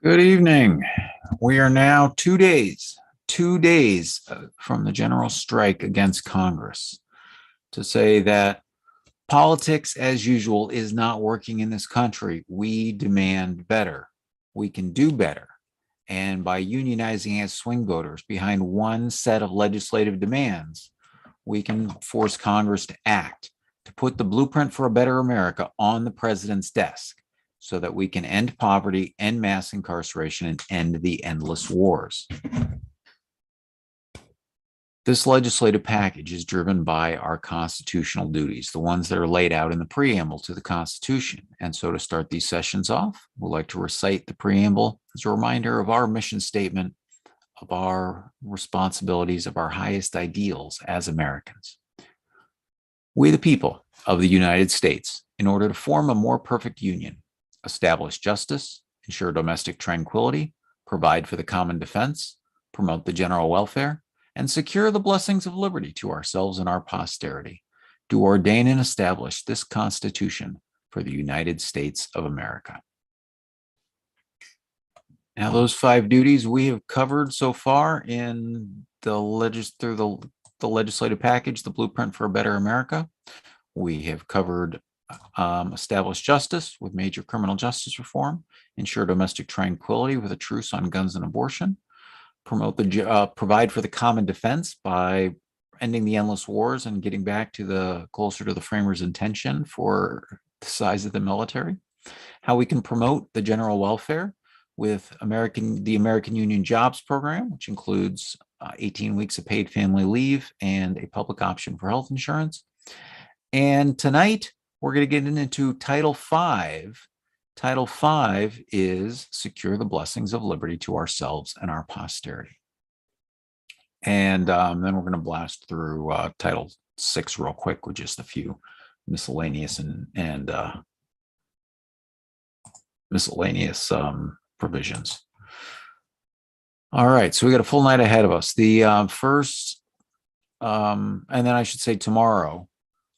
Good evening. We are now 2 days from the general strike against Congress to say that politics, as usual, is not working in this country. We demand better. We can do better. And by unionizing as swing voters behind one set of legislative demands, we can force Congress to act, to put the blueprint for a better America on the president's desk, so that we can end poverty, end mass incarceration, and end the endless wars. This legislative package is driven by our constitutional duties, the ones that are laid out in the preamble to the Constitution. And so to start these sessions off, we'd like to recite the preamble as a reminder of our mission statement, of our responsibilities, of our highest ideals as Americans. We, the people of the United States, in order to form a more perfect union, establish justice, ensure domestic tranquility, provide for the common defense, promote the general welfare, and secure the blessings of liberty to ourselves and our posterity, do ordain and establish this Constitution for the United States of America. Now, those 5 duties we have covered so far in the legislative package, the Blueprint for a Better America. We have covered establish justice with major criminal justice reform, ensure domestic tranquility with a truce on guns and abortion, provide for the common defense by ending the endless wars and getting back to closer to the framers' intention for the size of the military, how we can promote the general welfare with the American Union Jobs Program, which includes 18 weeks of paid family leave and a public option for health insurance. And tonight, we're going to get into Title V. Title V is secure the blessings of liberty to ourselves and our posterity. And then we're going to blast through Title VI real quick with just a few miscellaneous provisions. All right, so we got a full night ahead of us. The first, and then I should say tomorrow.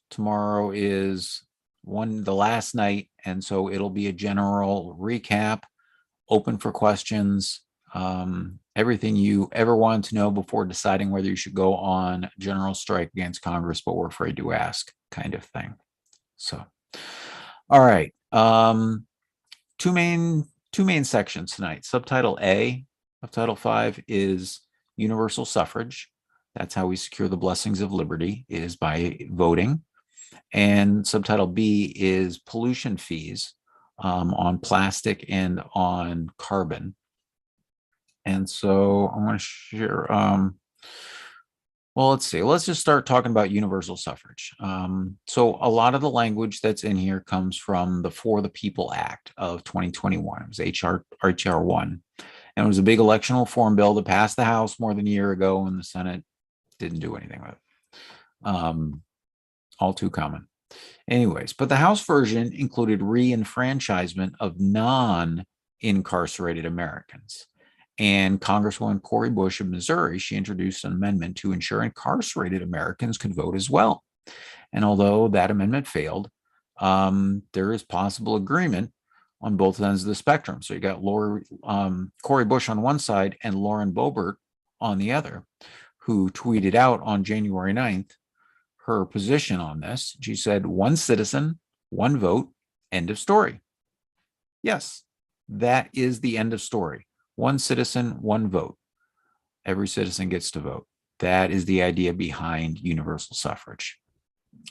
Tomorrow is the last night, and so it'll be a general recap, open for questions, everything you ever wanted to know before deciding whether you should go on general strike against Congress, but we're afraid to ask, kind of thing. So, all right, two main sections tonight. Subtitle A of Title V is universal suffrage. That's how we secure the blessings of liberty, is by voting. And subtitle B is pollution fees on plastic and on carbon. And so I'm going to share, well, let's see. Let's just start talking about universal suffrage. So a lot of the language that's in here comes from the For the People Act of 2021. It was HR 1. And it was a big election reform bill that passed the House more than a year ago, and the Senate didn't do anything with it. All too common. Anyways, but the House version included re-enfranchisement of non-incarcerated Americans. And Congresswoman Cori Bush of Missouri, she introduced an amendment to ensure incarcerated Americans could vote as well. And although that amendment failed, there is possible agreement on both ends of the spectrum. So you got Cori Bush on one side and Lauren Boebert on the other, who tweeted out on January 9th, her position on this. She said, one citizen, one vote, end of story. Yes, that is the end of story. One citizen, one vote. Every citizen gets to vote. That is the idea behind universal suffrage.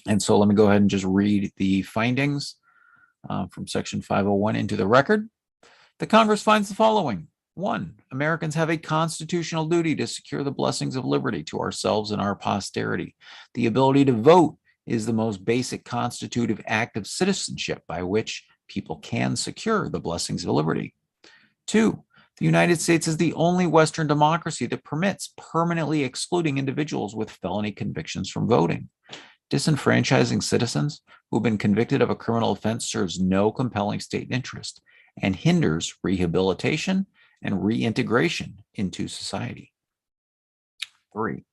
And so let me go ahead and just read the findings from Section 501 into the record. The Congress finds the following. 1, Americans have a constitutional duty to secure the blessings of liberty to ourselves and our posterity. The ability to vote is the most basic constitutive act of citizenship by which people can secure the blessings of liberty. 2, the United States is the only Western democracy that permits permanently excluding individuals with felony convictions from voting. Disenfranchising citizens who have been convicted of a criminal offense serves no compelling state interest and hinders rehabilitation and reintegration into society. 3,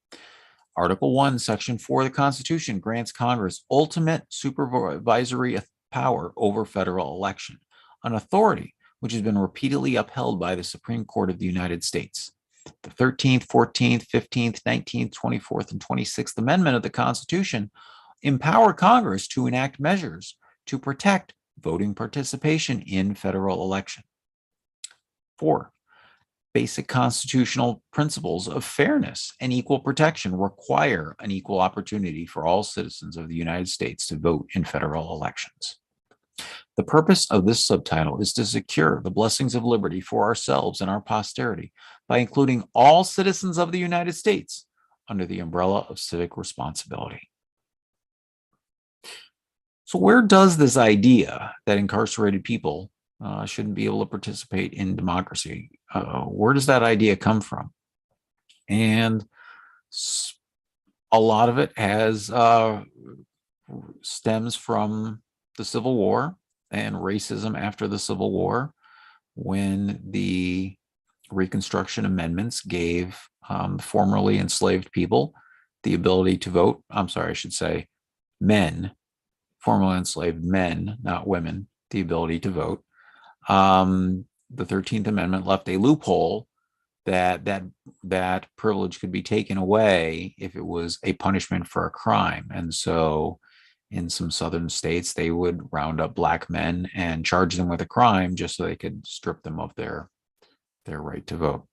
Article 1, Section 4 of the Constitution grants Congress ultimate supervisory power over federal election, an authority which has been repeatedly upheld by the Supreme Court of the United States. The 13th, 14th, 15th, 19th, 24th, and 26th Amendment of the Constitution empower Congress to enact measures to protect voting participation in federal election. 4. Basic constitutional principles of fairness and equal protection require an equal opportunity for all citizens of the United States to vote in federal elections. The purpose of this subtitle is to secure the blessings of liberty for ourselves and our posterity by including all citizens of the United States under the umbrella of civic responsibility. So where does this idea that incarcerated people shouldn't be able to participate in democracy, where does that idea come from? And a lot of it has stems from the Civil War and racism after the Civil War, when the Reconstruction Amendments gave formerly enslaved people the ability to vote. I'm sorry, I should say men, formerly enslaved men, not women, the ability to vote. The 13th Amendment left a loophole that privilege could be taken away if it was a punishment for a crime. And so in some southern states, they would round up black men and charge them with a crime just so they could strip them of their right to vote.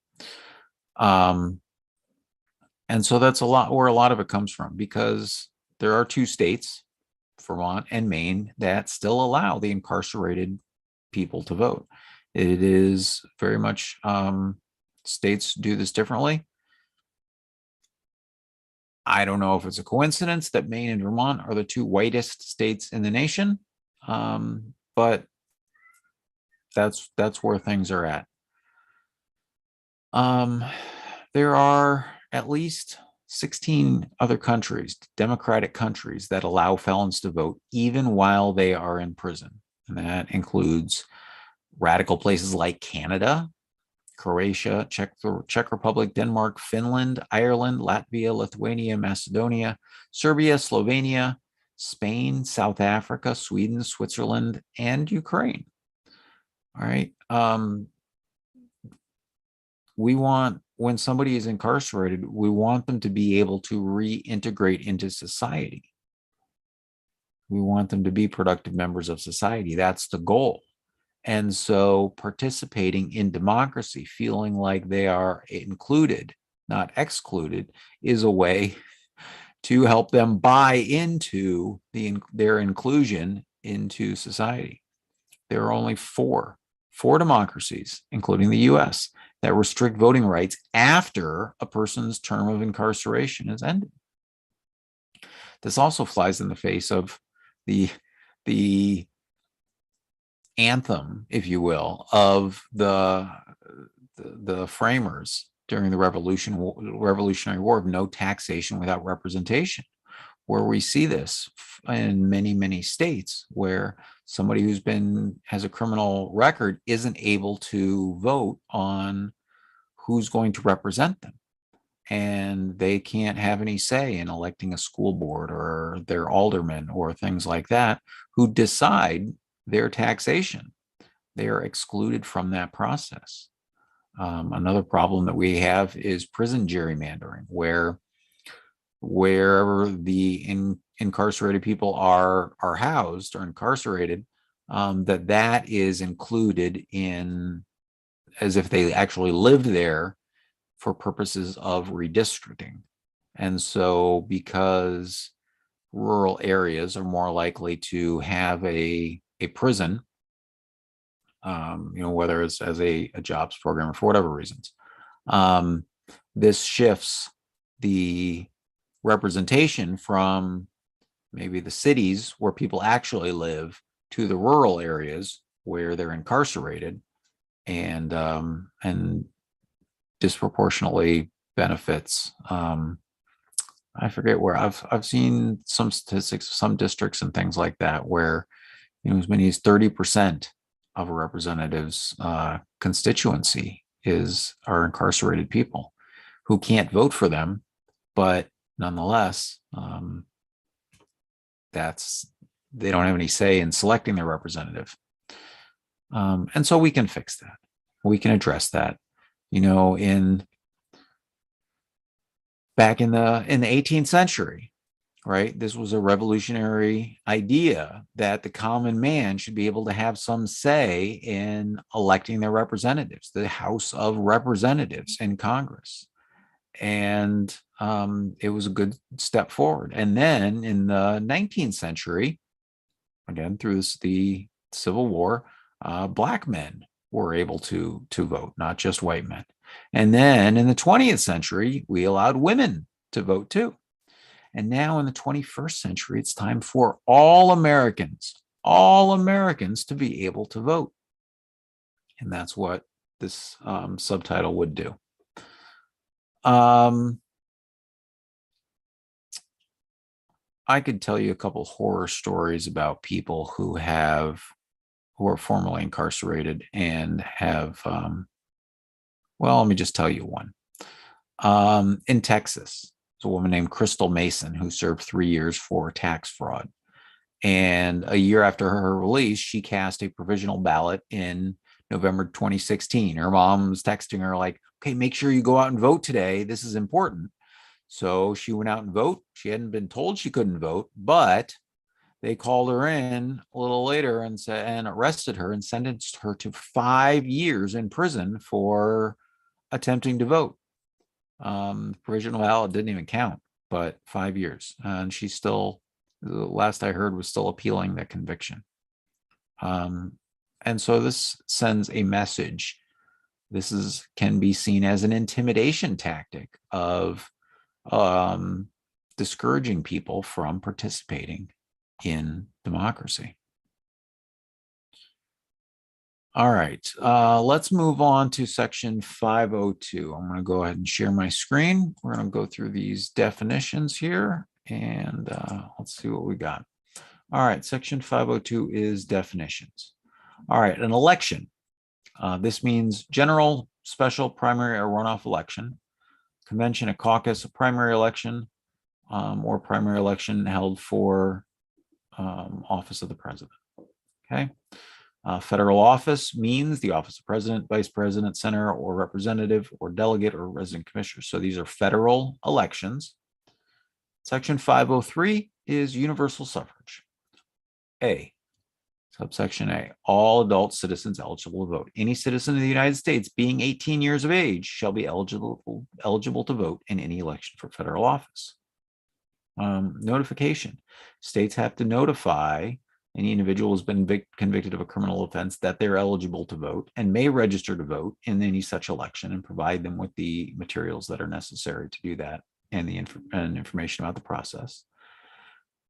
And so that's a lot where a lot of it comes from, because there are 2 states, Vermont and Maine, that still allow the incarcerated people to vote. It is very much states do this differently. I don't know if it's a coincidence that Maine and Vermont are the 2 whitest states in the nation, but that's where things are at. There are at least 16 other countries, democratic countries, that allow felons to vote even while they are in prison. And that includes radical places like Canada, Croatia, Czech Republic, Denmark, Finland, Ireland, Latvia, Lithuania, Macedonia, Serbia, Slovenia, Spain, South Africa, Sweden, Switzerland, and Ukraine. All right. We want, when somebody is incarcerated, we want them to be able to reintegrate into society. We want them to be productive members of society. That's the goal. And so participating in democracy, feeling like they are included, not excluded, is a way to help them buy into their inclusion into society. There are only four democracies, including the US, that restrict voting rights after a person's term of incarceration is ended. This also flies in the face of the anthem, if you will, of the framers during the Revolutionary War of no taxation without representation, where we see this in many, many states where somebody has a criminal record isn't able to vote on who's going to represent them. And they can't have any say in electing a school board or their aldermen or things like that who decide their taxation. They are excluded from that process. Another problem that we have is prison gerrymandering, wherever the incarcerated people are housed or incarcerated, that is included in as if they actually lived there for purposes of redistricting. And so because rural areas are more likely to have a prison, whether it's as a jobs program or for whatever reasons, this shifts the representation from maybe the cities where people actually live to the rural areas where they're incarcerated, and disproportionately benefits. I forget where I've seen some statistics, some districts and things like that, where as many as 30% of a representative's constituency are incarcerated people who can't vote for them, but nonetheless, they don't have any say in selecting their representative. And so we can fix that. We can address that. You know, back in the 18th century, right? This was a revolutionary idea that the common man should be able to have some say in electing their representatives, the House of Representatives in Congress. And it was a good step forward. And then in the 19th century, again, through the Civil War, Black men were able to vote, not just white men. And then in the 20th century, we allowed women to vote too. And now in the 21st century, it's time for all Americans to be able to vote. And that's what this subtitle would do. I could tell you a couple horror stories about people who are formerly incarcerated and have, well, let me just tell you one. In Texas, there's a woman named Crystal Mason who served 3 years for tax fraud. And a year after her release, she cast a provisional ballot in November 2016. Her mom was texting her like, okay, make sure you go out and vote today. This is important. So she went out and vote. She hadn't been told she couldn't vote, but they called her in a little later and arrested her and sentenced her to 5 years in prison for attempting to vote. Provisional ballot didn't even count, but 5 years. And she still, the last I heard, was still appealing the conviction. And so this sends a message. This can be seen as an intimidation tactic of discouraging people from participating in democracy. All right, let's move on to section 502. I'm going to go ahead and share my screen. We're going to go through these definitions here, and let's see what we got. All right, section 502 is definitions. All right, an election. This means general, special, primary, or runoff election. Convention, a caucus, a primary election, or primary election held for office of the president. Okay. Federal office means the office of president, vice president, senator, or representative, or delegate, or resident commissioner. So these are federal elections. Section 503 is universal suffrage. A, subsection A, all adult citizens eligible to vote. Any citizen of the United States being 18 years of age shall be eligible to vote in any election for federal office. Notification. States have to notify any individual who's been convicted of a criminal offense that they're eligible to vote and may register to vote in any such election and provide them with the materials that are necessary to do that and the information about the process.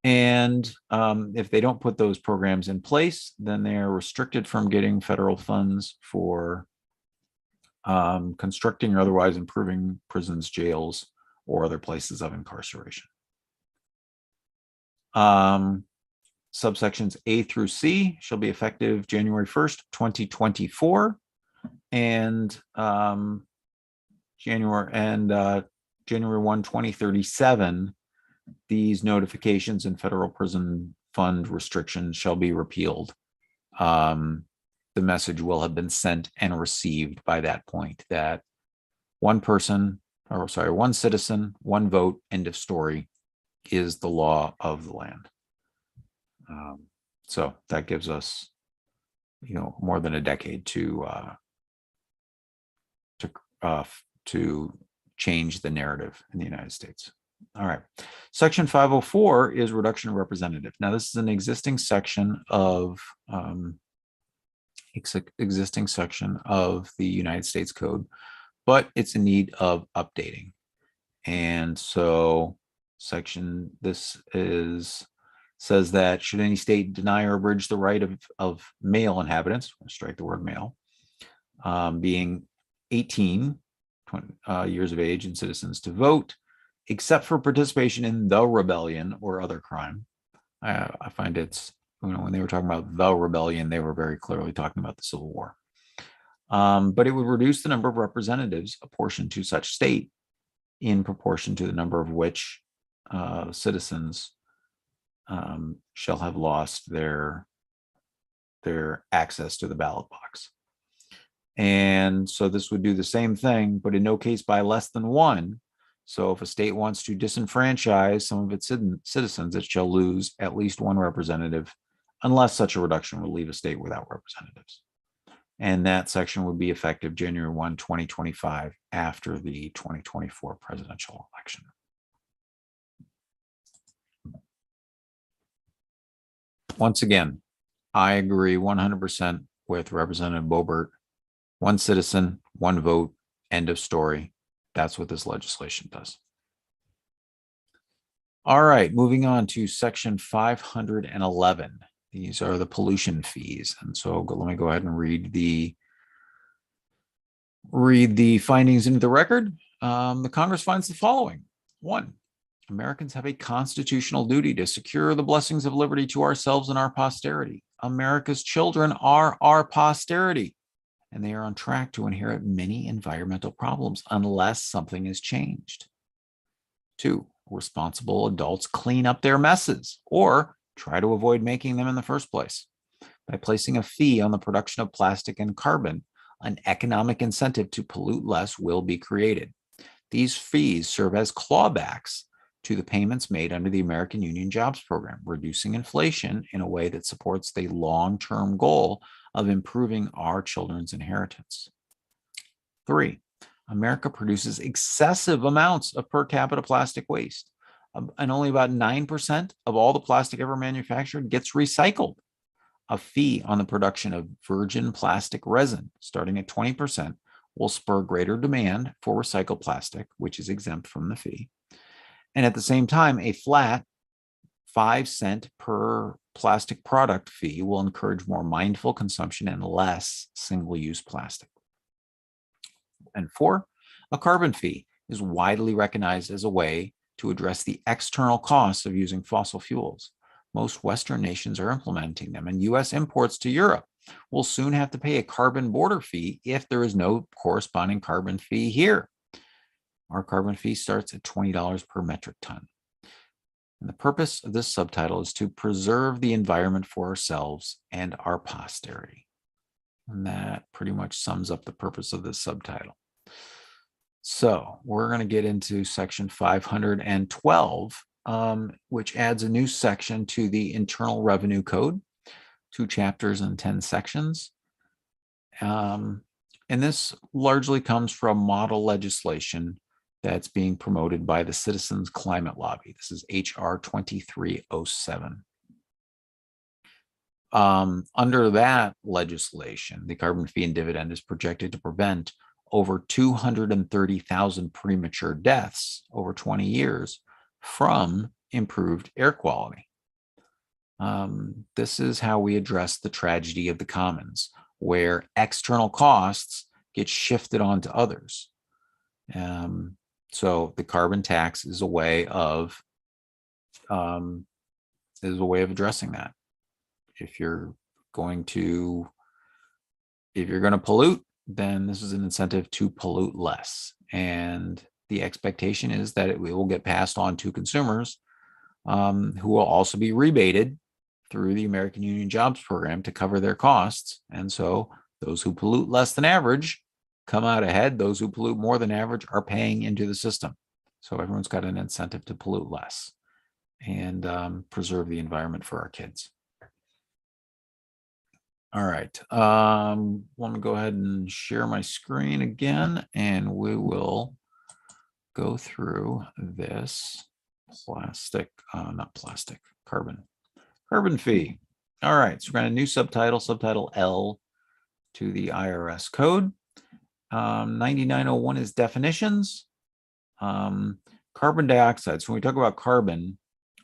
And if they don't put those programs in place, then they're restricted from getting federal funds for constructing or otherwise improving prisons, jails, or other places of incarceration. Subsections A through C shall be effective January 1st, 2024, and January 1, 2037. These notifications and federal prison fund restrictions shall be repealed. The message will have been sent and received by that point that one citizen, one vote, end of story, is the law of the land. So that gives us, more than a decade to change the narrative in the United States. All right. Section 504 is reduction of representative. Now, this is an existing section of the United States Code, but it's in need of updating. And so says that should any state deny or abridge the right of male inhabitants, strike the word male, being 18 years of age and citizens to vote, except for participation in the rebellion or other crime. I find it's, when they were talking about the rebellion, they were very clearly talking about the Civil War. But it would reduce the number of representatives apportioned to such state in proportion to the number of which citizens shall have lost their their access to the ballot box. And so this would do the same thing, but in no case by less than one. So if a state wants to disenfranchise some of its citizens, it shall lose at least one representative, unless such a reduction would leave a state without representatives. And that section would be effective January 1, 2025, after the 2024 presidential election. Once again, I agree 100% with Representative Boebert. One citizen, one vote, end of story. That's what this legislation does. All right, moving on to section 511. These are the pollution fees. And so let me go ahead and read the findings into the record. The Congress finds the following. 1, Americans have a constitutional duty to secure the blessings of liberty to ourselves and our posterity. America's children are our posterity, and they are on track to inherit many environmental problems unless something is changed. 2, responsible adults clean up their messes or try to avoid making them in the first place. By placing a fee on the production of plastic and carbon, an economic incentive to pollute less will be created. These fees serve as clawbacks to the payments made under the American Union Jobs Program, reducing inflation in a way that supports the long-term goal of improving our children's inheritance. 3, America produces excessive amounts of per capita plastic waste, and only about 9% of all the plastic ever manufactured gets recycled. A fee on the production of virgin plastic resin, starting at 20%, will spur greater demand for recycled plastic, which is exempt from the fee. And at the same time, a flat 5-cent per plastic product fee will encourage more mindful consumption and less single-use plastic. And 4, a carbon fee is widely recognized as a way to address the external costs of using fossil fuels. Most Western nations are implementing them, and U.S. imports to Europe will soon have to pay a carbon border fee if there is no corresponding carbon fee here. Our carbon fee starts at $20 per metric ton. And the purpose of this subtitle is to preserve the environment for ourselves and our posterity. And that pretty much sums up the purpose of this subtitle. So we're going to get into section 512, which adds a new section to the Internal Revenue Code, 2 chapters and 10 sections. And this largely comes from model legislation that's being promoted by the Citizens Climate Lobby. This is HR 2307. Under that legislation, the carbon fee and dividend is projected to prevent over 230,000 premature deaths over 20 years from improved air quality. This is how we address the tragedy of the commons, where external costs get shifted onto others. So the carbon tax is a way of addressing that. If you're going to pollute, then this is an incentive to pollute less. And the expectation is that it will get passed on to consumers, who will also be rebated through the American Union Jobs Program to cover their costs. And so those who pollute less than average come out ahead. Those who pollute more than average are paying into the system. So everyone's got an incentive to pollute less and preserve the environment for our kids. All right. Let me go ahead and share my screen again, and we will go through this carbon fee. All right. So we're going to new subtitle L to the IRS code. 9901 is definitions. Carbon dioxide. So when we talk about carbon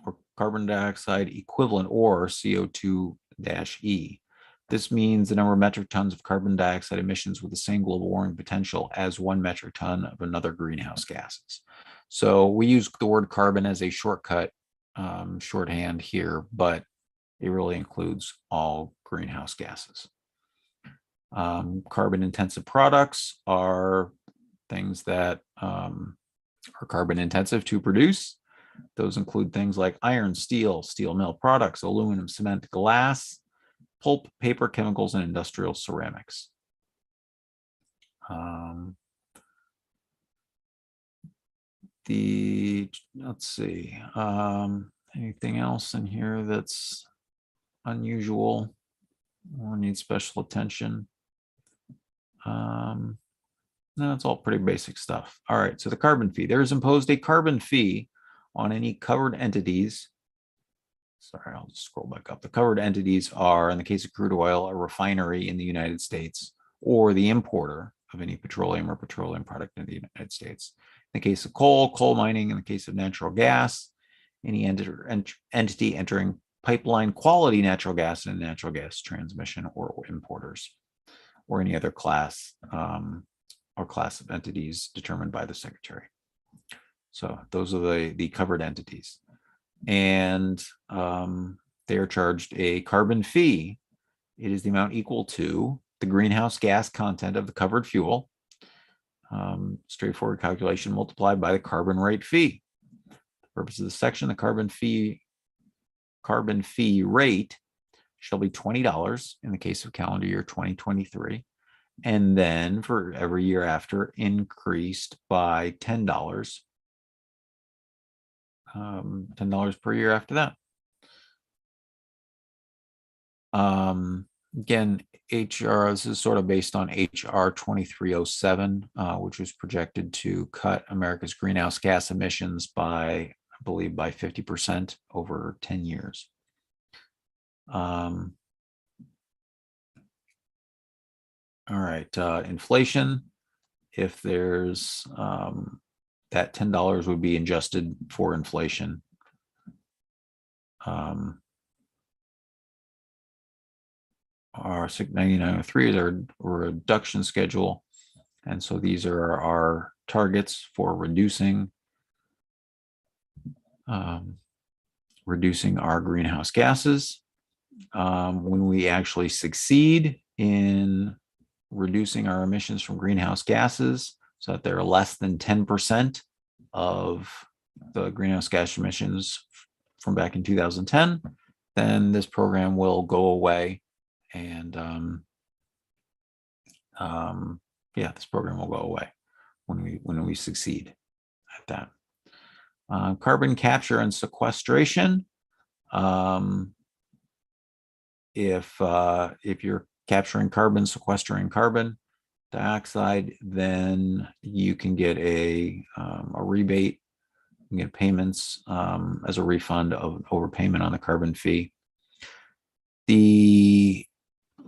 or carbon dioxide equivalent or CO2-E, this means the number of metric tons of carbon dioxide emissions with the same global warming potential as 1 metric ton of another greenhouse gases. So we use the word carbon as a shortcut, shorthand here, but it really includes all greenhouse gases. Carbon intensive products are things that are carbon intensive to produce. Those include things like iron, steel, steel mill products, aluminum, cement, glass. pulp, paper, chemicals, and industrial ceramics. Let's see, anything else in here that's unusual or needs special attention? No, it's all pretty basic stuff. All right, so the carbon fee. There is imposed a carbon fee on any covered entities. Sorry, I'll just scroll back up. The covered entities are, in the case of crude oil, a refinery in the United States or the importer of any petroleum or petroleum product in the United States. In the case of coal, coal mining. In the case of natural gas, any entity entering pipeline quality natural gas and natural gas transmission or importers, or any other class or class of entities determined by the secretary. So those are the covered entities. And they are charged a carbon fee. It is the amount equal to the greenhouse gas content of the covered fuel. Straightforward calculation multiplied by the carbon rate fee. The purpose of the section, the carbon fee rate shall be $20 in the case of calendar year 2023. And then for every year after, increased by $10. $10 per year after that. Again, HR, this is sort of based on HR 2307, which was projected to cut America's greenhouse gas emissions by, I believe, by 50% over 10 years. All right, inflation, if there's that $10 would be adjusted for inflation. Our 9903 is our reduction schedule. And so these are our targets for reducing our greenhouse gases. When we actually succeed in reducing our emissions from greenhouse gases so that they're less than 10% of the greenhouse gas emissions from back in 2010, then this program will go away. And yeah, this program will go away when we succeed at that. Carbon capture and sequestration. If you're capturing carbon, sequestering carbon dioxide, then you can get a rebate. You can get payments as a refund of overpayment on the carbon fee. The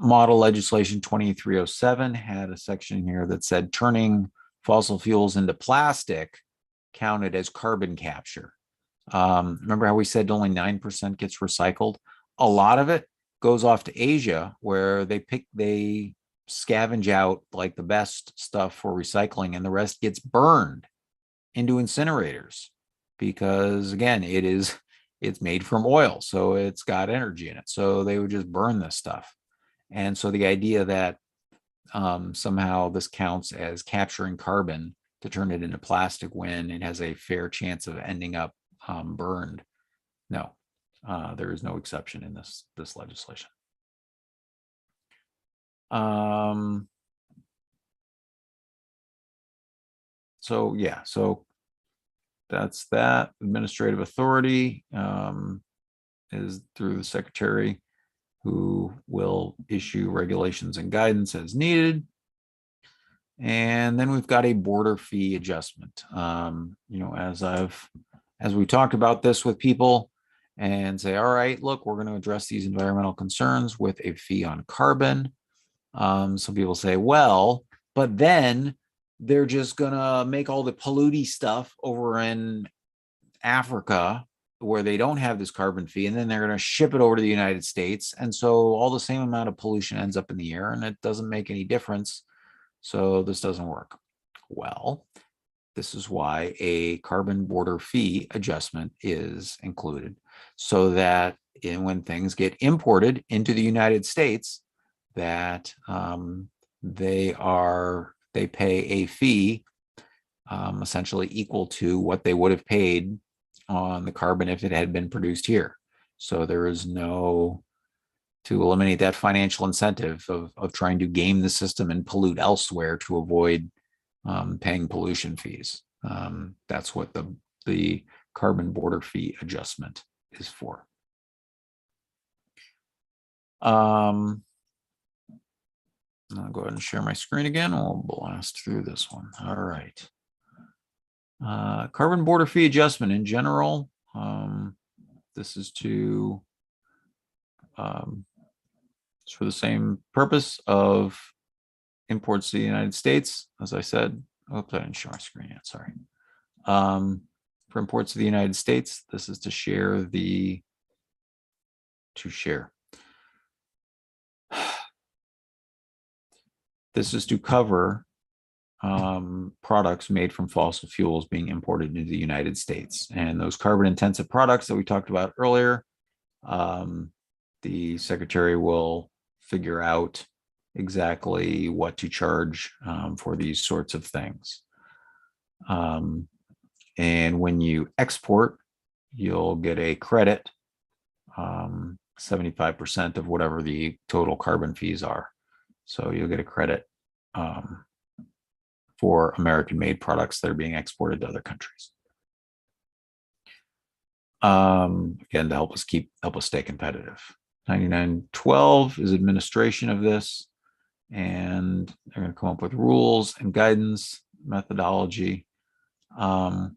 model legislation 2307 had a section here that said turning fossil fuels into plastic counted as carbon capture. Remember how we said only 9% gets recycled? A lot of it goes off to Asia, where they scavenge out like the best stuff for recycling, and the rest gets burned into incinerators because, again, it's made from oil, so it's got energy in it. So they would just burn this stuff. And so the idea that somehow this counts as capturing carbon to turn it into plastic when it has a fair chance of ending up burned, no. There is no exception in this legislation. So yeah, so that's that. Administrative authority is through the secretary, who will issue regulations and guidance as needed. And then we've got a border fee adjustment. As we talked about this with people, and say, all right, look, we're going to address these environmental concerns with a fee on carbon. Some people say, well, but then they're just going to make all the polluting stuff over in Africa where they don't have this carbon fee, and then they're going to ship it over to the United States. And so all the same amount of pollution ends up in the air, and it doesn't make any difference. So this doesn't work. Well, this is why a carbon border fee adjustment is included, so that when things get imported into the United States, that they pay a fee essentially equal to what they would have paid on the carbon if it had been produced here. So there is no to eliminate that financial incentive of trying to game the system and pollute elsewhere to avoid paying pollution fees. That's what the carbon border fee adjustment is for. I'll go ahead and share my screen again. We'll blast through this one. All right. Carbon border fee adjustment in general. This is to it's for the same purpose of imports to the United States, as I said. Oops, I didn't share my screen yet. Sorry. For imports to the United States, this is to share the This is to cover products made from fossil fuels being imported into the United States. And those carbon intensive products that we talked about earlier, the secretary will figure out exactly what to charge for these sorts of things. And when you export, you'll get a credit, 75% of whatever the total carbon fees are. So you'll get a credit for American-made products that are being exported to other countries. Again, to help us stay competitive. 9912 is administration of this, and they're going to come up with rules and guidance, methodology. So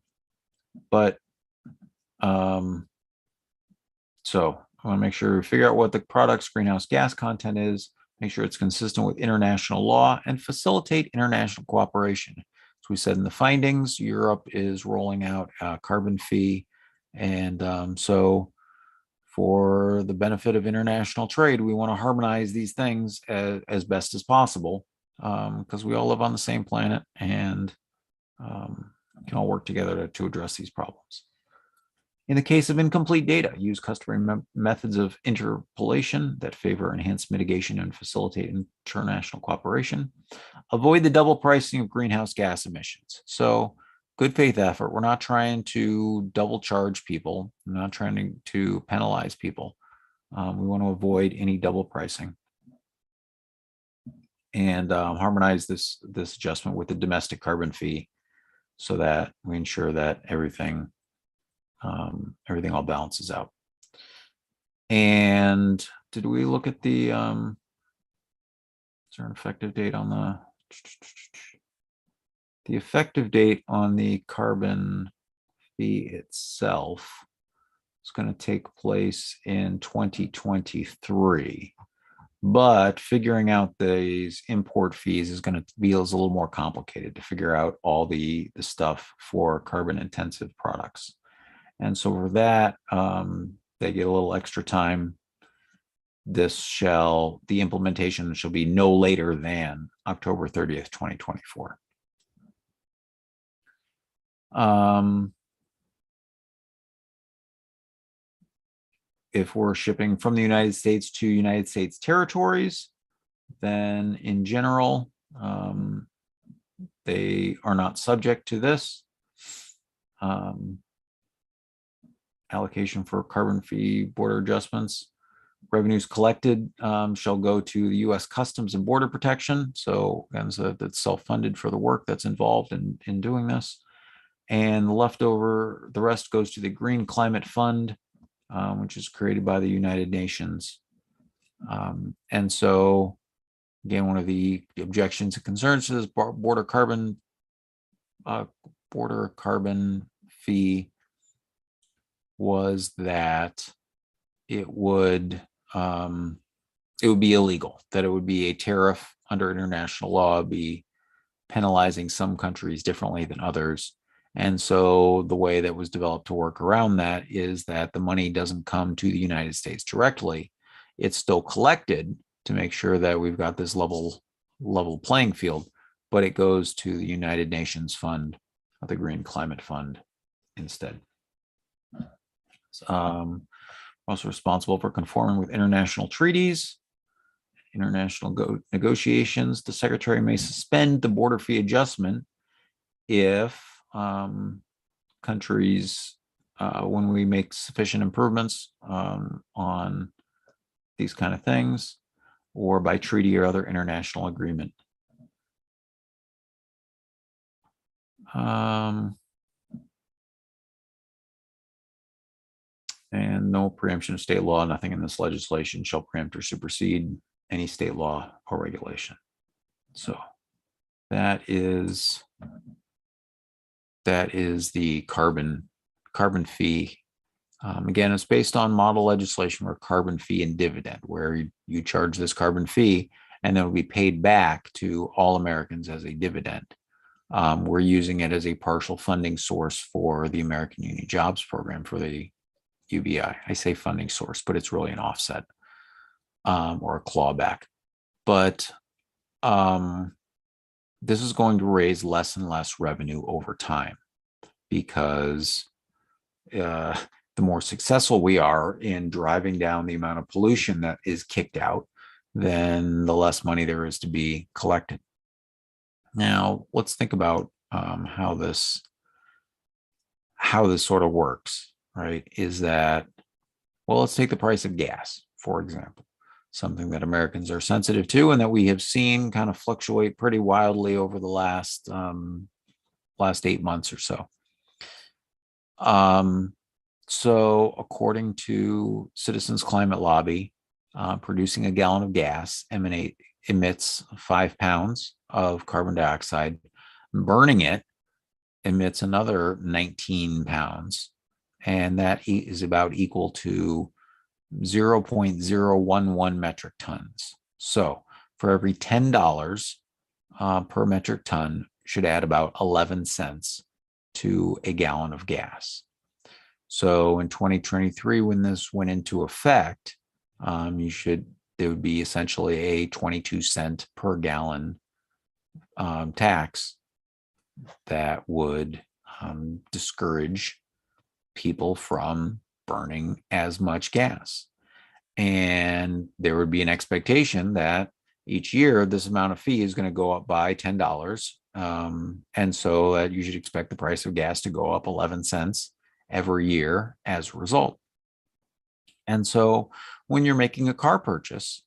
I want to make sure we figure out what the product's greenhouse gas content is, make sure it's consistent with international law, and facilitate international cooperation. As we said in the findings, Europe is rolling out a carbon fee. And so for the benefit of international trade, we want to harmonize these things as best as possible, because we all live on the same planet and can all work together to address these problems. In the case of incomplete data, use customary methods of interpolation that favor enhanced mitigation and facilitate international cooperation. Avoid the double pricing of greenhouse gas emissions. So good faith effort. We're not trying to double charge people. We're not trying to penalize people. We want to avoid any double pricing and harmonize this adjustment with the domestic carbon fee so that we ensure that everything all balances out. And did we look at the, is there an effective date on the effective date on the carbon fee itself is going to take place in 2023. But figuring out these import fees is going to be a little more complicated to figure out all the stuff for carbon intensive products. And so for that, they get a little extra time. The implementation shall be no later than October 30th, 2024. If we're shipping from the United States to United States territories, then in general, they are not subject to this. Allocation for carbon fee border adjustments. Revenues collected shall go to the U.S. Customs and Border Protection. So again, that's self-funded for the work that's involved in doing this. And the rest goes to the Green Climate Fund, which is created by the United Nations. And so, again, one of the objections and concerns to this border carbon fee was that it would be illegal, that it would be a tariff under international law, be penalizing some countries differently than others. And so the way that was developed to work around that is that the money doesn't come to the United States directly. It's still collected to make sure that we've got this level playing field, but it goes to the United Nations Fund, the Green Climate Fund instead. Also responsible for conforming with international treaties, international negotiations. The secretary may suspend the border fee adjustment if countries, when we make sufficient improvements on these kind of things, or by treaty or other international agreement. And no preemption of state law. Nothing in this legislation shall preempt or supersede any state law or regulation. So that is the carbon fee. Again, it's based on model legislation where carbon fee and dividend, where you charge this carbon fee and then it'll be paid back to all Americans as a dividend. We're using it as a partial funding source for the American Union Jobs Program for the UBI. I say funding source, but it's really an offset or a clawback. But this is going to raise less and less revenue over time because the more successful we are in driving down the amount of pollution that is kicked out, then the less money there is to be collected. Now, let's think about how this sort of works, right? Is that, well, let's take the price of gas, for example, something that Americans are sensitive to and that we have seen kind of fluctuate pretty wildly over the last 8 months or so. So according to Citizens Climate Lobby, producing a gallon of gas emits 5 pounds of carbon dioxide. Burning it emits another 19 pounds, and that is about equal to 0.011 metric tons. So for every $10 per metric ton should add about 11 cents to a gallon of gas. So in 2023, when this went into effect, there would be essentially a 22-cent per gallon tax that would discourage people from burning as much gas. And there would be an expectation that each year this amount of fee is going to go up by $10. And so that you should expect the price of gas to go up 11 cents every year as a result. And so when you're making a car purchase,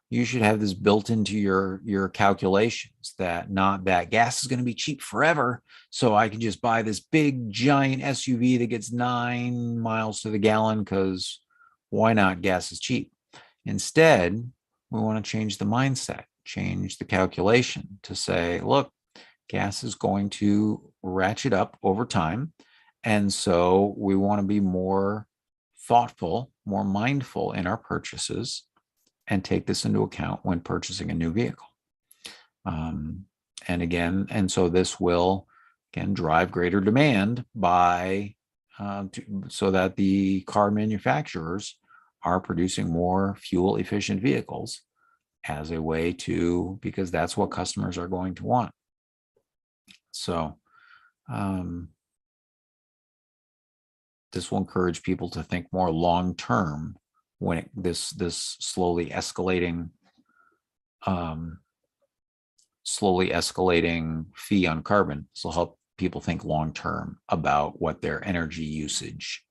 you should have this built into your calculations that not that gas is going to be cheap forever. So I can just buy this big giant SUV that gets 9 miles to the gallon because why not? Gas is cheap. Instead, we want to change the mindset, change the calculation to say, look, gas is going to ratchet up over time. And so we want to be more thoughtful, more mindful in our purchases and take this into account when purchasing a new vehicle. And so this will, again, drive greater demand so that the car manufacturers are producing more fuel efficient vehicles as a way to, because that's what customers are going to want. So this will encourage people to think more long-term when this slowly escalating fee on carbon. This will help people think long-term about what their energy usage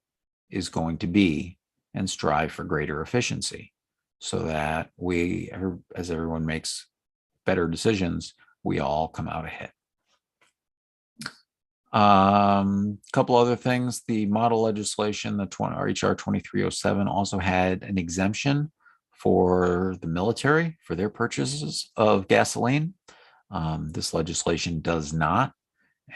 is going to be and strive for greater efficiency so that as everyone makes better decisions, we all come out ahead. Couple other things. The model legislation, HR 2307, also had an exemption for the military for their purchases of gasoline. This legislation does not.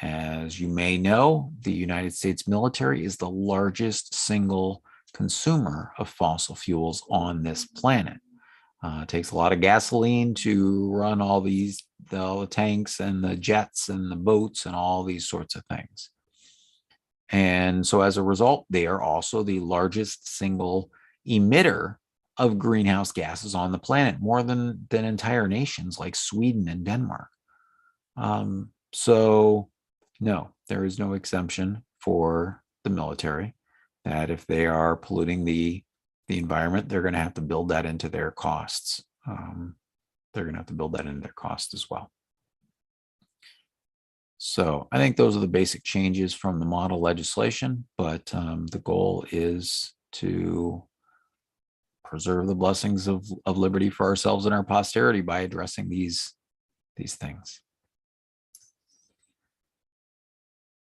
As you may know, the United States military is the largest single consumer of fossil fuels on this planet. It takes a lot of gasoline to run all the tanks and the jets and the boats and all these sorts of things. And so as a result, they are also the largest single emitter of greenhouse gases on the planet, more than entire nations like Sweden and Denmark. So no, there is no exemption for the military, that if they are polluting the environment, they're going to have to build that into their costs. They're going to have to build that into their cost as well. So I think those are the basic changes from the model legislation, but the goal is to preserve the blessings of liberty for ourselves and our posterity by addressing these things.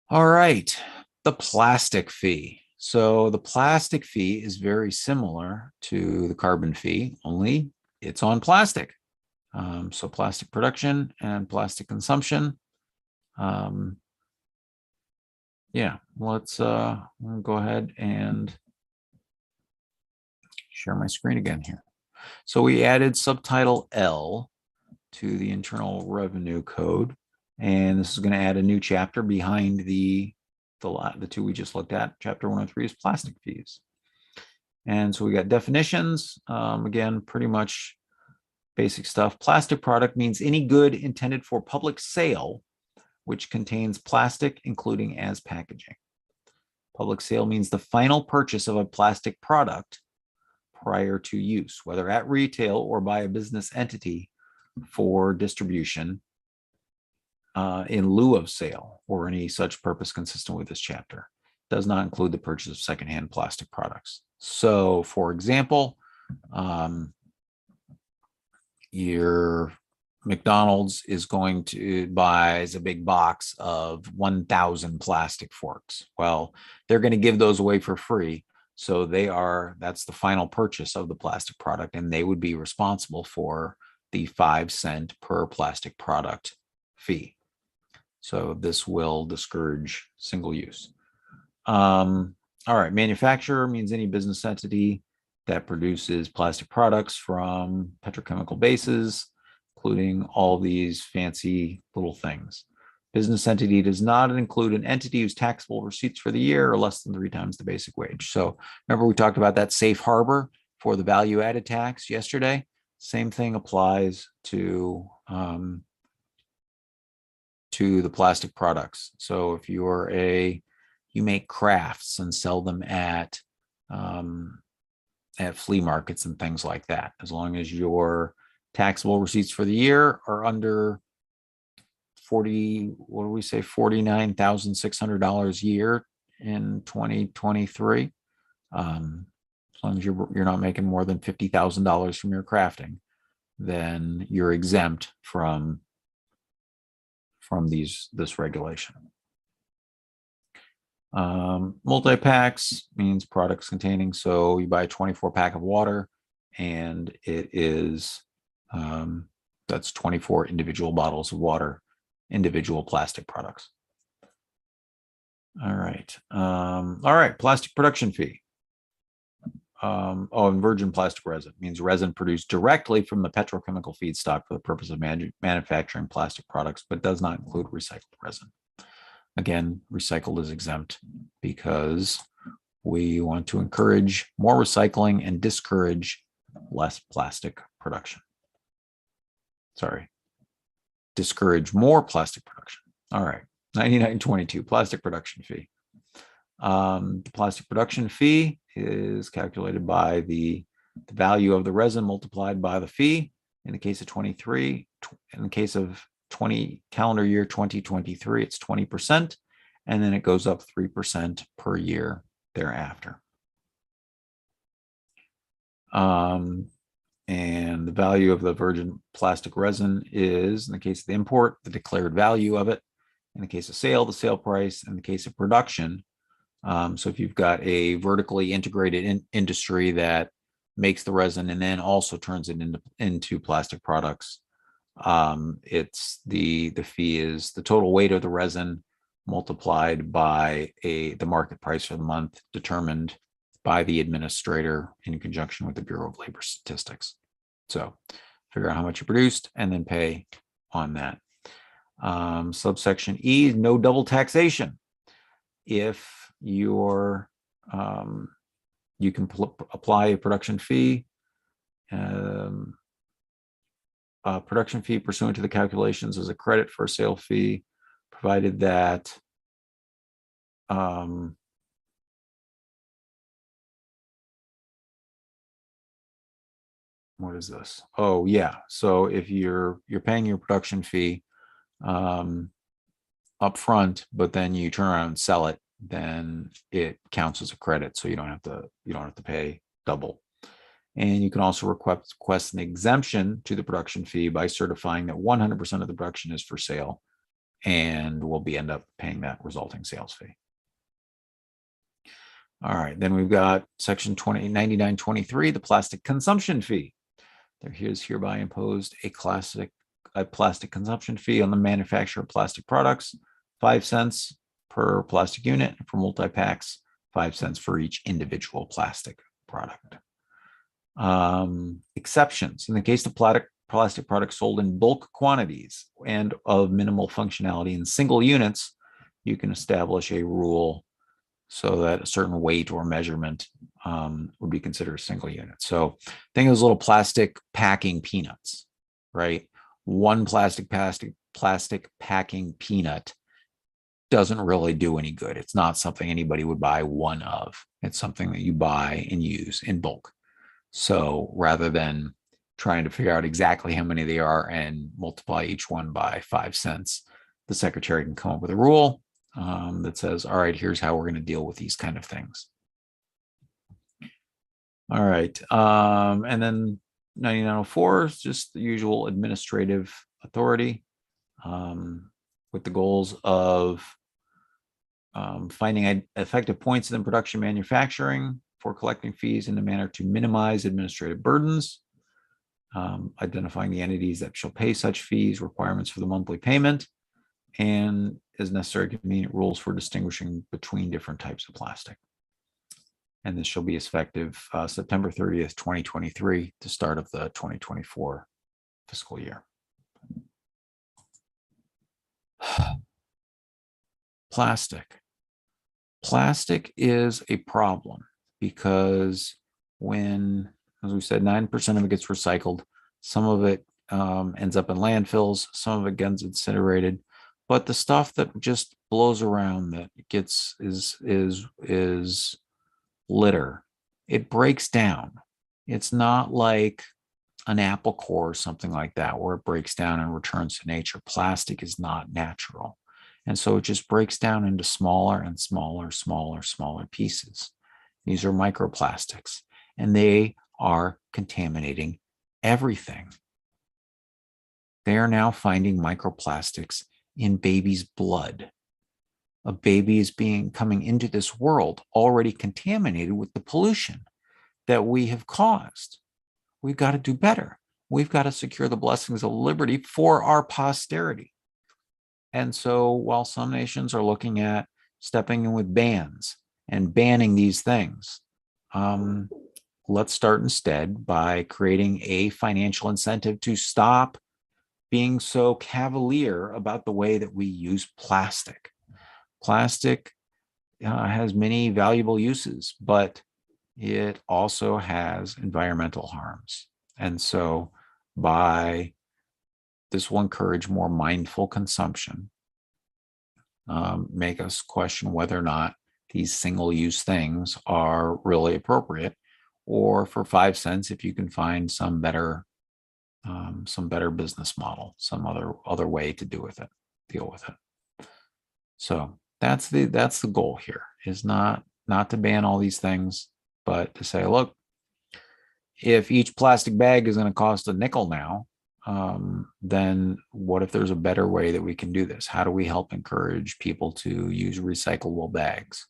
All right, the plastic fee. So the plastic fee is very similar to the carbon fee, only it's on plastic. So plastic production and plastic consumption. Yeah, let's go ahead and share my screen again here. So we added subtitle L to the Internal Revenue Code, and this is going to add a new chapter behind the two we just looked at. Chapter 103 is plastic fees. And so we got definitions. Again, pretty much basic stuff. Plastic product means any good intended for public sale which contains plastic, including as packaging. Public sale means the final purchase of a plastic product prior to use, whether at retail or by a business entity for distribution in lieu of sale or any such purpose consistent with this chapter. Does not include the purchase of secondhand plastic products. So, for example, your McDonald's is going to buy a big box of 1,000 plastic forks. Well, they're going to give those away for free. So that's the final purchase of the plastic product, and they would be responsible for the 5-cent per plastic product fee. So this will discourage single use. All right, manufacturer means any business entity that produces plastic products from petrochemical bases, including all these fancy little things. Business entity does not include an entity whose taxable receipts for the year are less than 3 times the basic wage. So remember we talked about that safe harbor for the value added tax yesterday? Same thing applies to the plastic products. So if you make crafts and sell them at flea markets and things like that, as long as your taxable receipts for the year are under $49,600 a year in 2023. As long as you're not making more than $50,000 from your crafting, then you're exempt from this regulation. Multi-packs means products containing, so you buy a 24-pack of water and it is that's 24 individual bottles of water, individual plastic products. All right. Plastic production fee. And virgin plastic resin means resin produced directly from the petrochemical feedstock for the purpose of manufacturing plastic products, but does not include recycled resin. Again, recycled is exempt because we want to encourage more recycling and discourage less plastic production. Discourage more plastic production. All right, 9922, plastic production fee. The plastic production fee is calculated by the value of the resin multiplied by the fee. In the case of 23, in the case of calendar year 2023, it's 20%, and then it goes up 3% per year thereafter. And the value of the virgin plastic resin is, in the case of the import, the declared value of it. In the case of sale, the sale price. In the case of production, so if you've got a vertically integrated industry that makes the resin and then also turns it into plastic products, it's the fee is the total weight of the resin multiplied by the market price for the month, determined by the administrator in conjunction with the Bureau of Labor Statistics. So figure out how much you produced and then pay on that. Subsection E, no double taxation. If you can apply a production fee, production fee pursuant to the calculations as a credit for a sale fee, provided that what is this? Oh yeah. So if you're paying your production fee up front, but then you turn around and sell it, then it counts as a credit. So you don't have to pay double. And you can also request an exemption to the production fee by certifying that 100% of the production is for sale and will end up paying that resulting sales fee. All right, then we've got section 9923, the plastic consumption fee. There is hereby imposed a plastic consumption fee on the manufacture of plastic products, 5 cents per plastic unit. For multi-packs, 5 cents for each individual plastic product. Exceptions. In the case of plastic products sold in bulk quantities and of minimal functionality in single units, you can establish a rule so that a certain weight or measurement would be considered a single unit. So think of those little plastic packing peanuts, right? One plastic packing peanut doesn't really do any good. It's not something anybody would buy one of. It's something that you buy and use in bulk. So rather than trying to figure out exactly how many they are and multiply each one by 5 cents, the secretary can come up with a rule that says, all right, here's how we're going to deal with these kind of things. All right. And then 9904 is just the usual administrative authority with the goals of finding effective points in production manufacturing for collecting fees in a manner to minimize administrative burdens, identifying the entities that shall pay such fees, requirements for the monthly payment, and as necessary, convenient rules for distinguishing between different types of plastic. And this shall be effective September 30th, 2023, the start of the 2024 fiscal year. Plastic. Plastic is a problem because when, as we said, 9% of it gets recycled, some of it ends up in landfills, some of it gets incinerated, but the stuff that just blows around that gets is litter. It breaks down. It's not like an apple core or something like that where it breaks down and returns to nature. Plastic is not natural. And so it just breaks down into smaller and smaller pieces. These are microplastics, and they are contaminating everything. They are now finding microplastics in baby's blood. A baby is coming into this world already contaminated with the pollution that we have caused. We've got to do better. We've got to secure the blessings of liberty for our posterity. And so while some nations are looking at stepping in with bans and banning these things, let's start instead by creating a financial incentive to stop being so cavalier about the way that we use plastic. Plastic has many valuable uses, but it also has environmental harms. And so this will encourage more mindful consumption, make us question whether or not these single-use things are really appropriate, or for 5 cents, if you can find some better business model, some other way to deal with it. So that's the goal here, is not to ban all these things, but to say, look, if each plastic bag is going to cost a nickel now, then what if there's a better way that we can do this? How do we help encourage people to use recyclable bags,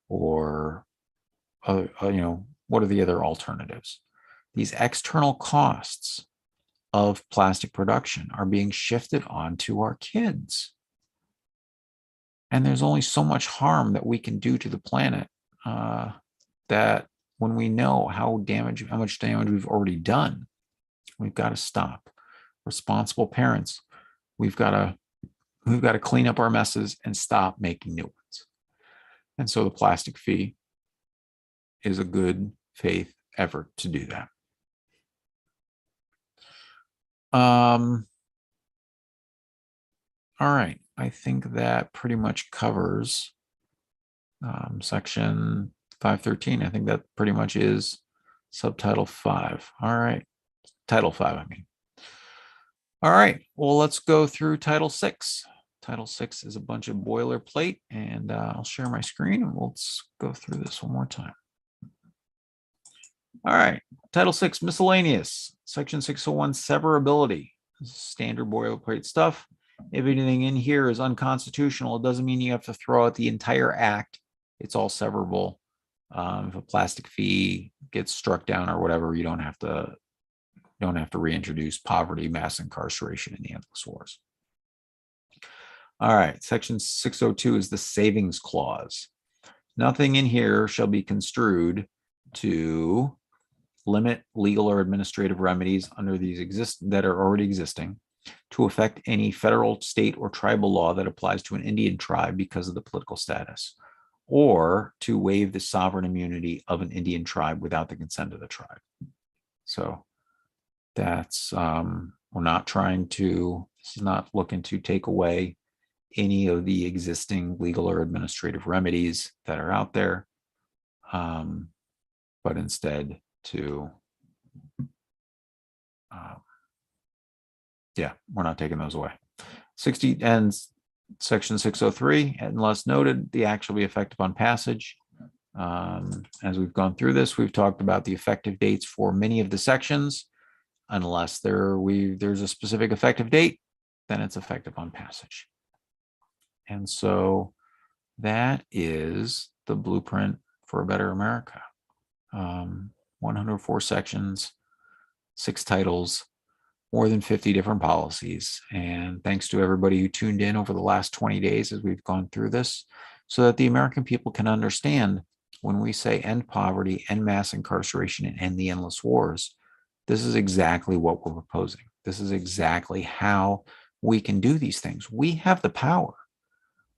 or what are the other alternatives? These external costs of plastic production are being shifted onto our kids. And there's only so much harm that we can do to the planet that when we know how much damage we've already done, we've got to stop. Responsible parents, we've got to clean up our messes and stop making new ones. And so the plastic fee is a good faith effort to do that. All right, I think that pretty much covers section 513. I think that pretty much is subtitle 5. All right, title 5, I mean. All right, well, let's go through title 6. Title 6 is a bunch of boilerplate, and I'll share my screen and we'll go through this one more time. All right. Title 6, miscellaneous. Section 601, severability. This is standard boilerplate stuff. If anything in here is unconstitutional, it doesn't mean you have to throw out the entire act. It's all severable. If a plastic fee gets struck down or whatever, you don't have to reintroduce poverty, mass incarceration, and the endless wars. All right. Section 602 is the savings clause. Nothing in here shall be construed to limit legal or administrative remedies under these that are already existing to affect any federal, state, or tribal law that applies to an Indian tribe because of the political status, or to waive the sovereign immunity of an Indian tribe without the consent of the tribe. So that's we're not trying to, this is not looking to take away any of the existing legal or administrative remedies that are out there, but instead to, yeah, we're not taking those away. 60 and section 603, unless noted, the act shall be effective on passage. As we've gone through this, we've talked about the effective dates for many of the sections. Unless there's a specific effective date, then it's effective on passage. And so that is the blueprint for a better America. 104 sections, 6 titles, more than 50 different policies. And thanks to everybody who tuned in over the last 20 days as we've gone through this, so that the American people can understand when we say end poverty, end mass incarceration, and end the endless wars, this is exactly what we're proposing. This is exactly how we can do these things. We have the power.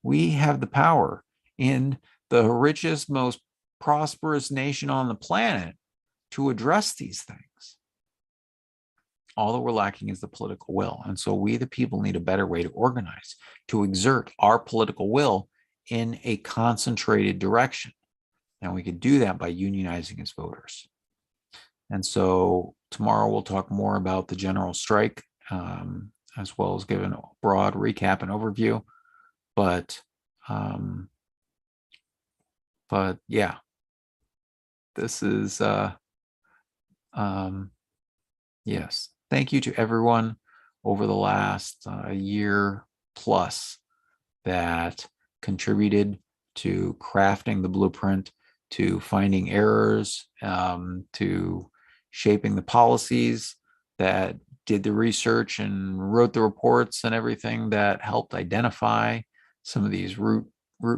We have the power in the richest, most prosperous nation on the planet to address these things. All that we're lacking is the political will. And so we, the people, need a better way to organize, to exert our political will in a concentrated direction. And we could do that by unionizing as voters. And so tomorrow we'll talk more about the general strike, as well as give a broad recap and overview. But yeah, this is, yes. Thank you to everyone over the last year plus that contributed to crafting the blueprint, to finding errors, to shaping the policies, that did the research and wrote the reports and everything that helped identify some of these root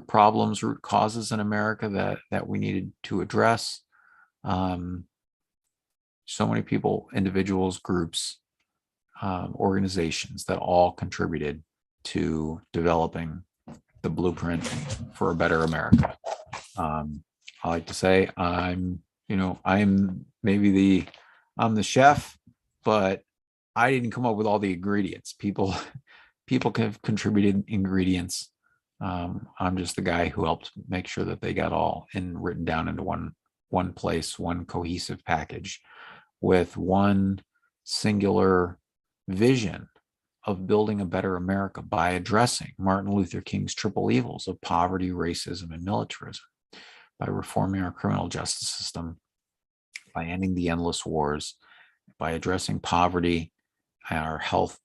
problems, root causes in America that we needed to address. So many people, individuals, groups, organizations that all contributed to developing the blueprint for a better America. I like to say I'm the chef, but I didn't come up with all the ingredients. People have contributed ingredients. I'm just the guy who helped make sure that they got all written down into one place, one cohesive package with one singular vision of building a better America by addressing Martin Luther King's triple evils of poverty, racism, and militarism, by reforming our criminal justice system, by ending the endless wars, by addressing poverty, our health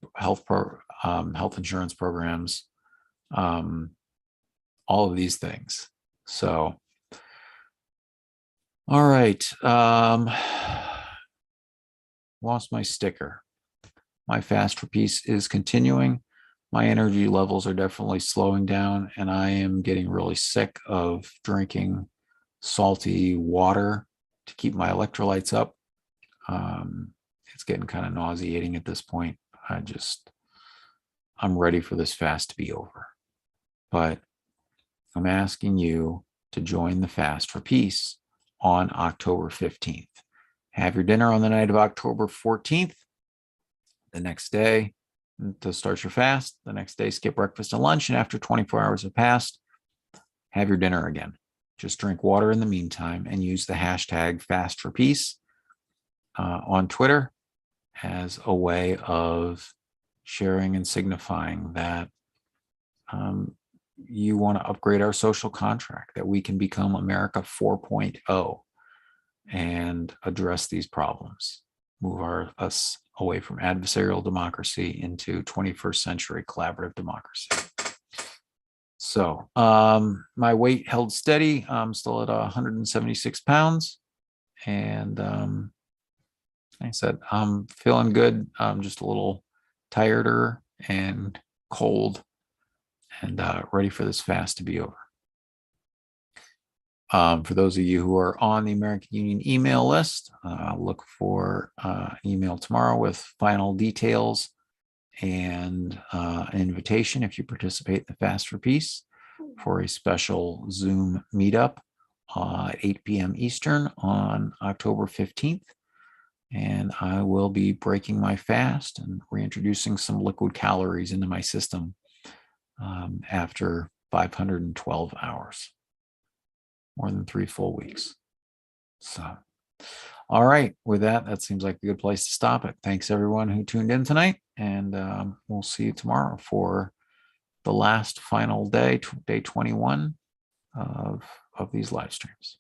insurance programs, all of these things. So, all right. Lost my sticker. My fast for peace is continuing. My energy levels are definitely slowing down, and I am getting really sick of drinking salty water to keep my electrolytes up. It's getting kind of nauseating at this point. I'm ready for this fast to be over. But I'm asking you to join the fast for peace on October 15th. Have your dinner on the night of October 14th. The next day, to start your fast, the next day, skip breakfast and lunch. And after 24 hours have passed, have your dinner again. Just drink water in the meantime and use the hashtag #FastForPeace on Twitter as a way of sharing and signifying that you want to upgrade our social contract, that we can become America 4.0. and address these problems, move us away from adversarial democracy into 21st century collaborative democracy. So my weight held steady. I'm still at 176 pounds. And like I said, I'm feeling good. I'm just a little tireder and cold and ready for this fast to be over. For those of you who are on the American Union email list, look for an email tomorrow with final details and an invitation if you participate in the Fast for Peace for a special Zoom meetup at 8 p.m. Eastern on October 15th. And I will be breaking my fast and reintroducing some liquid calories into my system after 512 hours, more than 3 full weeks. So, all right, with that, that seems like a good place to stop it. Thanks everyone who tuned in tonight, and we'll see you tomorrow for the last final day, day 21 of these live streams.